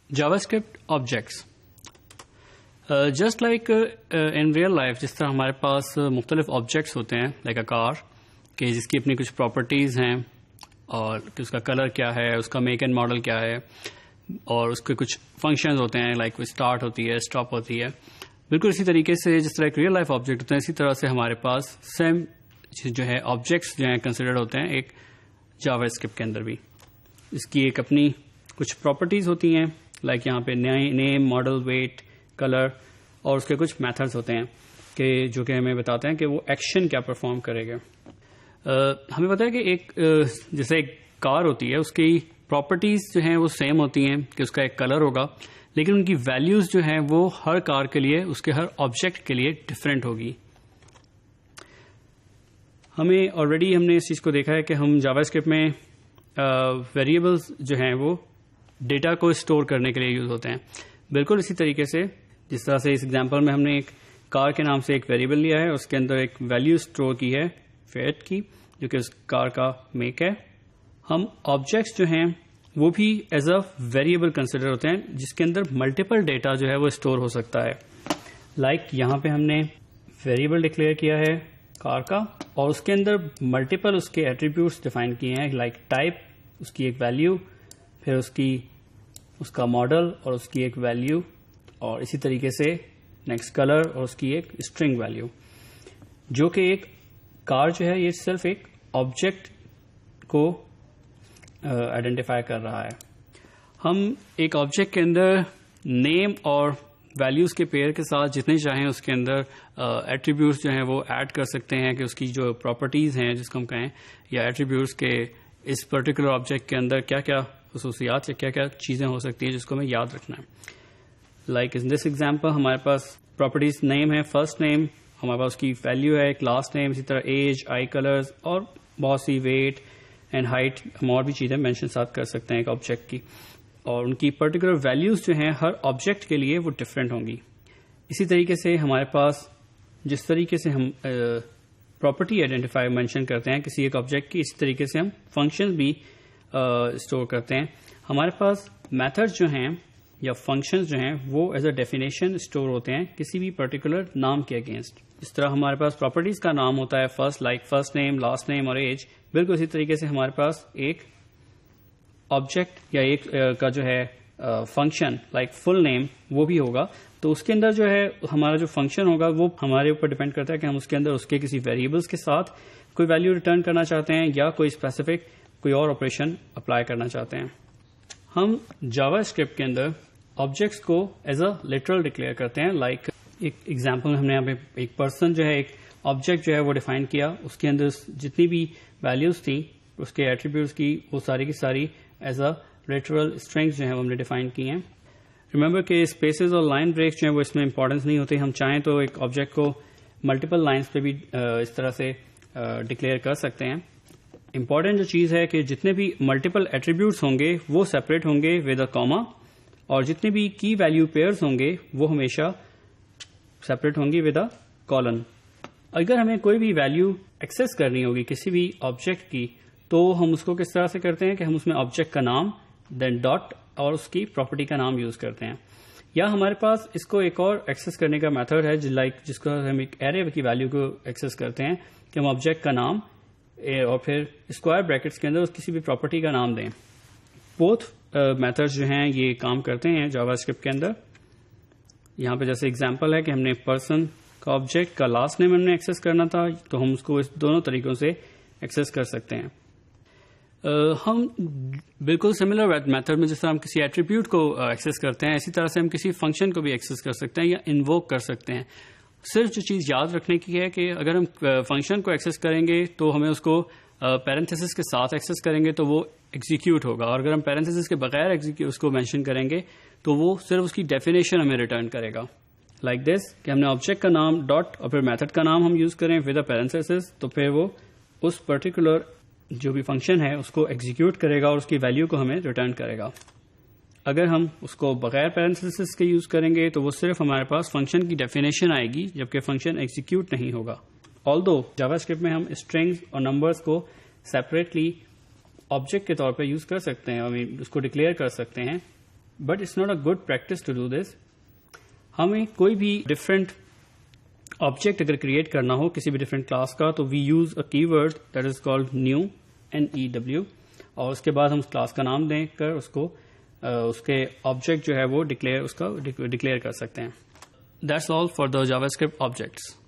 JavaScript objects. Just like in real life, جس طرح ہمارے پاس مختلف آبجیکٹس ہوتے ہیں لائک اے کار کہ جس کی اپنی کچھ پراپرٹیز ہیں اور کہ اس کا کلر کیا ہے، اس کا میک اینڈ ماڈل کیا ہے، اور اس کے کچھ فنکشنز ہوتے ہیں لائک اسٹارٹ ہوتی ہے، اسٹاپ ہوتی ہے. بالکل اسی طریقے سے جس طرح ایک ریئل لائف آبجیکٹ ہوتے ہیں، اسی طرح سے ہمارے پاس سیم جو ہے آبجیکٹس جو ہیں کنسیڈرڈ ہوتے ہیں ایک جاوا اسکرپٹ کے اندر بھی. اس کی ایک اپنی کچھ پراپرٹیز ہوتی ہیں لائک یہاں پہ نیم، ماڈل، ویٹ، کلر، اور اس کے کچھ میتھڈز ہوتے ہیں کہ جو کہ ہمیں بتاتے ہیں کہ وہ ایکشن کیا پرفارم کرے گا. ہمیں پتا ہے کہ ایک جیسے ایک کار ہوتی ہے، اس کی پراپرٹیز جو ہیں وہ سیم ہوتی ہیں کہ اس کا ایک کلر ہوگا، لیکن ان کی ویلیوز جو ہیں وہ ہر کار کے لیے، اس کے ہر آبجیکٹ کے لیے ڈفرینٹ ہوگی. ہم نے اس چیز کو دیکھا ہے کہ ہم جاوا اسکرپٹ میں ویریبلز جو ہیں وہ ڈیٹا کو اسٹور کرنے کے لیے یوز ہوتے ہیں. بالکل اسی طریقے سے جس طرح سے اس ایگزامپل میں ہم نے ایک کار کے نام سے ایک ویریبل لیا ہے، اس کے اندر ایک ویلیو اسٹور کی ہے فیٹ کی، جو کہ اس کار کا میک ہے. ہم آبجیکٹس جو ہیں وہ بھی ایز اے ویریبل کنسیڈر ہوتے ہیں جس کے اندر ملٹیپل ڈیٹا جو ہے وہ اسٹور ہو سکتا ہے. لائک یہاں پہ ہم نے ویریبل ڈکلیئر کیا ہے کار کا، اور اس کے اندر ملٹیپل اس کے ایٹریبیوٹس ڈیفائن کیے ہیں لائک ٹائپ، اس کی ایک ویلیو، پھر اس کا ماڈل اور اس کی ایک ویلیو، اور اسی طریقے سے نیکسٹ کلر اور اس کی ایک اسٹرنگ ویلیو، جو کہ ایک کار جو ہے یہ صرف ایک آبجیکٹ کو آئیڈینٹیفائی کر رہا ہے. ہم ایک آبجیکٹ کے اندر نیم اور ویلیوز کے پیئر کے ساتھ جتنے چاہیں اس کے اندر ایٹریبیوٹس جو ہیں وہ ایڈ کر سکتے ہیں کہ اس کی جو پراپرٹیز ہیں جس کو ہم کہیں، یا ایٹریبیوٹس کے اس پرٹیکولر آبجیکٹ کے اندر کیا کیا خصوصیات یا کیا کیا چیزیں ہو سکتی ہیں جس کو ہمیں یاد رکھنا ہے. لائک ان دس ایگزامپل ہمارے پاس پراپرٹیز نیم ہے، فرسٹ نیم، ہمارے پاس اس کی ویلیو ہے ایک لاسٹ نیم، اسی طرح ایج، آئی کلرز، اور بہت سی ویٹ اینڈ ہائٹ، ہم اور بھی چیزیں مینشن ساتھ کر سکتے ہیں ایک آبجیکٹ کی، اور ان کی پرٹیکولر ویلیوز جو ہیں ہر آبجیکٹ کے لیے وہ ڈفرینٹ ہوں گی. اسی طریقے سے ہمارے پاس جس طریقے سے ہم پراپرٹی آئیڈینٹیفائی مینشن کرتے ہیں کسی ایک آبجیکٹ کی، اسی طریقے سے ہم فنکشن بھی اسٹور کرتے ہیں. ہمارے پاس میتھڈ جو ہیں یا فنکشنز جو ہیں وہ ایز اے ڈیفینیشن اسٹور ہوتے ہیں کسی بھی پرٹیکولر نام کے اگینسٹ. جس طرح ہمارے پاس پراپرٹیز کا نام ہوتا ہے first, like first name, last name اور ایج، بالکل اسی طریقے سے ہمارے پاس ایک آبجیکٹ یا ایک کا جو ہے فنکشن لائک فل نیم وہ بھی ہوگا. تو اس کے اندر جو ہے ہمارا جو فنکشن ہوگا وہ ہمارے اوپر ڈیپینڈ کرتا ہے کہ ہم اس کے اندر اس کے کسی ویریبلس کے ساتھ کوئی ویلیو ریٹرن کرنا چاہتے ہیں یا کوئی اسپیسیفک کوئی اور آپریشن اپلائی کرنا چاہتے ہیں. ہم جاوا اسکرپٹ کے اندر آبجیکٹس کو ایز اے لٹرل ڈکلیئر کرتے ہیں. لائک ایک ایگزامپل ہم نے یہاں پہ ایک پرسن جو ہے ایک آبجیکٹ جو ہے وہ ڈیفائن کیا، اس کے اندر جتنی بھی ویلیوز تھیں اس کے ایٹریبیوٹس کی وہ ساری کی ساری ایز اے لٹرل اسٹرنگس جو ہیں وہ ہم نے ڈیفائن کی ہیں. ریمبر کہ اسپیسز اور لائن بریکس جو ہیں وہ اس میں امپورٹنس نہیں ہوتے. ہم چاہیں تو ایک آبجیکٹ کو ملٹیپل لائنس پہ بھی اس طرح سے ڈکلیئر کر سکتے ہیں. امپورٹنٹ جو چیز ہے کہ جتنے بھی ملٹیپل ایٹریبیوٹس ہوں گے وہ سیپریٹ ہوں گے ود اے کاما، اور جتنے بھی کی ویلیو پیئرز ہوں گے وہ ہمیشہ سیپریٹ ہوں گی ود اے کالن. اگر ہمیں کوئی بھی ویلیو ایکسیس کرنی ہوگی کسی بھی آبجیکٹ کی تو ہم اس کو کس طرح سے کرتے ہیں کہ ہم اس میں آبجیکٹ کا نام دین ڈاٹ اور اس کی پراپرٹی کا نام یوز کرتے ہیں. یا ہمارے پاس اس کو ایک اور ایکسیس کرنے کا میتھڈ ہے جس کو ہم ایک ایرے کی ویلیو کو ایکسیس کرتے ہیں کہ ہم آبجیکٹ کا نام اور پھر اسکوائر بریکٹس کے اندر کسی بھی پراپرٹی کا نام دیں. بوتھ میتھڈ جو ہیں یہ کام کرتے ہیں جاوا اسکرپٹ کے اندر. یہاں پہ جیسے اگزامپل ہے کہ ہم نے پرسن کا آبجیکٹ کا لاسٹ نیم ہم نے ایکسیس کرنا تھا تو ہم اس کو اس دونوں طریقوں سے ایکسیس کر سکتے ہیں. ہم بالکل سملر میتھڈ میں جس طرح ہم کسی ایٹریبیوٹ کو ایکسیس کرتے ہیں اسی طرح سے ہم کسی فنکشن کو بھی ایکسیس کر سکتے ہیں یا انووک کر سکتے ہیں. صرف جو چیز یاد رکھنے کی ہے کہ اگر ہم فنکشن کو ایکسیس کریں گے تو ہمیں اس کو پیرنتھیسس کے ساتھ ایکسیس کریں گے تو وہ ایگزیکیوٹ ہوگا، اور اگر ہم پیرنتھیسس کے بغیر اس کو مینشن کریں گے تو وہ صرف اس کی ڈیفینیشن ہمیں ریٹرن کرے گا. لائک دس کہ ہم نے آبجیکٹ کا نام ڈاٹ اور پھر میتھڈ کا نام ہم یوز کریں ود اے پیرنتھیسس تو پھر وہ اس پرٹیکولر جو بھی فنکشن ہے اس کو ایگزیکیوٹ کرے گا اور اس کی ویلیو کو ہمیں ریٹرن کرے گا. اگر ہم اس کو بغیر پیرنتھیسس کے یوز کریں گے تو وہ صرف ہمارے پاس فنکشن کی ڈیفینیشن آئے گی جبکہ فنکشن ایگزیکیوٹ نہیں ہوگا. آلدو جاوا اسکرپٹ میں ہم اسٹرنگز اور نمبرز کو سیپریٹلی آبجیکٹ کے طور پہ یوز کر سکتے ہیں، اس کو ڈکلیئر کر سکتے ہیں but it's not a good practice to do this. ہمیں کوئی بھی ڈفرینٹ آبجیکٹ اگر کریٹ کرنا ہو کسی بھی ڈفرینٹ کلاس کا تو وی یوز اے کی word that is called new NEW, اور اس کے بعد ہم اس کلاس کا نام دے کر اس کو اس کے آبجیکٹ جو ہے وہ ڈکلیئر کر سکتے ہیں. That's all for the Java script objects.